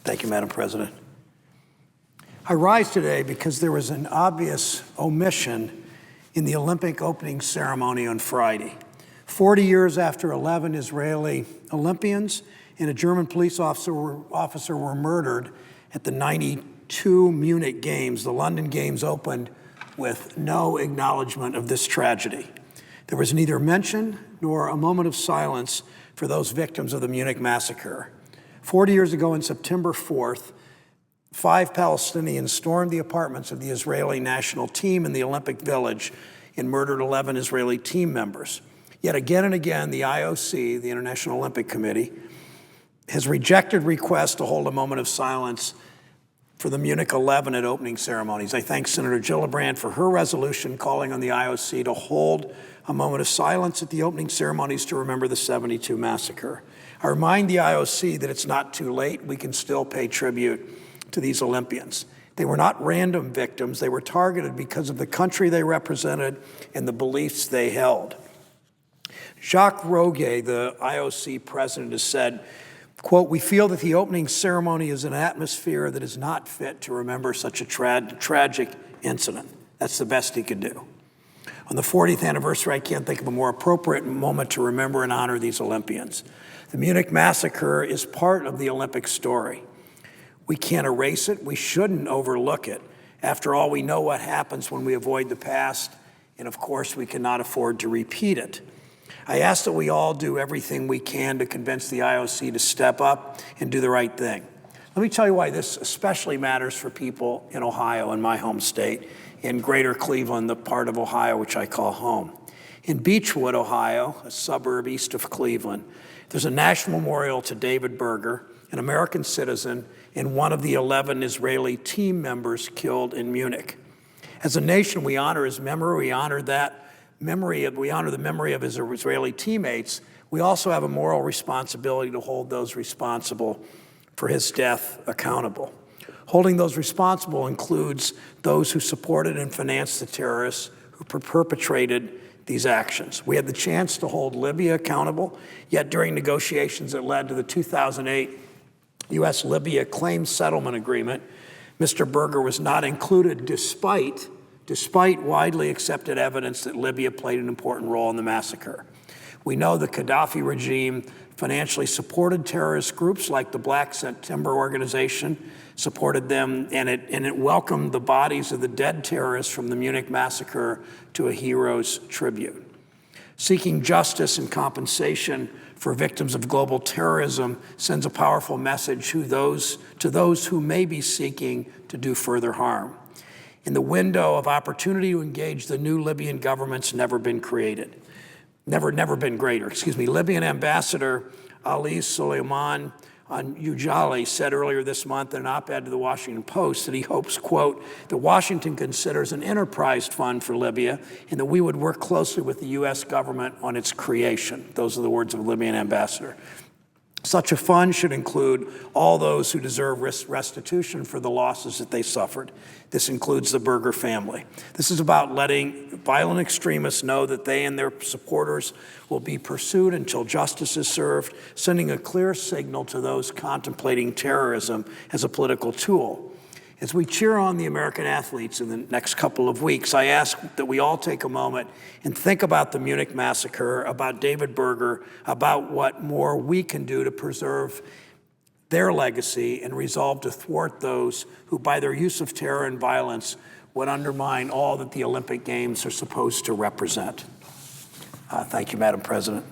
Thank you, Madam President. I rise today because there was an obvious omission in the Olympic opening ceremony on Friday. 40 years after 11 Israeli Olympians and a German police officer were murdered at the '92 Munich Games, the London Games opened with no acknowledgement of this tragedy. There was neither mention nor a moment of silence for those victims of the Munich Massacre. 40 years ago on September 4th, 5 Palestinians stormed the apartments of the Israeli national team in the Olympic Village and murdered 11 Israeli team members. Yet again and again, the IOC, the International Olympic Committee, has rejected requests to hold a moment of silence for the Munich 11 at opening ceremonies. I thank Senator Gillibrand for her resolution calling on the IOC to hold a moment of silence at the opening ceremonies to remember the '72 massacre. I remind the IOC that it's not too late. We can still pay tribute to these Olympians. They were not random victims. They were targeted because of the country they represented and the beliefs they held. Jacques Roguet, the IOC president, has said, quote, "We feel that the opening ceremony is an atmosphere that is not fit to remember such a tragic incident." That's the best he could do. On the 40th anniversary, I can't think of a more appropriate moment to remember and honor these Olympians. The Munich Massacre is part of the Olympic story. We can't erase it. We shouldn't overlook it. After all, we know what happens when we avoid the past, and of course, we cannot afford to repeat it. I ask that we all do everything we can to convince the IOC to step up and do the right thing. Let me tell you why this especially matters for people in Ohio, in my home state, in greater Cleveland, the part of Ohio which I call home. In Beechwood, Ohio, a suburb east of Cleveland, there's a national memorial to David Berger, an American citizen and one of the 11 Israeli team members killed in Munich. As a nation, we honor his memory. We honor the memory of his Israeli teammates. We also have a moral responsibility to hold those responsible for his death accountable. Holding those responsible includes those who supported and financed the terrorists who perpetrated these actions. We had the chance to hold Libya accountable, yet during negotiations that led to the 2008 U.S.-Libya claims settlement agreement, Mr. Berger was not included despite widely accepted evidence that Libya played an important role in the massacre. We know the Gaddafi regime financially supported terrorist groups like the Black September organization, supported them, and it welcomed the bodies of the dead terrorists from the Munich massacre to a hero's tribute. Seeking justice and compensation for victims of global terrorism sends a powerful message to those who may be seeking to do further harm. And the window of opportunity to engage the new Libyan government's never been greater. Libyan Ambassador Ali Suleiman Ujali said earlier this month in an op-ed to the Washington Post that he hopes, quote, that Washington considers an enterprise fund for Libya and that we would work closely with the U.S. government on its creation. Those are the words of the Libyan ambassador. Such a fund should include all those who deserve restitution for the losses that they suffered. This includes the Berger family. This is about letting violent extremists know that they and their supporters will be pursued until justice is served, sending a clear signal to those contemplating terrorism as a political tool. As we cheer on the American athletes in the next couple of weeks, I ask that we all take a moment and think about the Munich Massacre, about David Berger, about what more we can do to preserve their legacy and resolve to thwart those who, by their use of terror and violence, would undermine all that the Olympic Games are supposed to represent. Thank you, Madam President.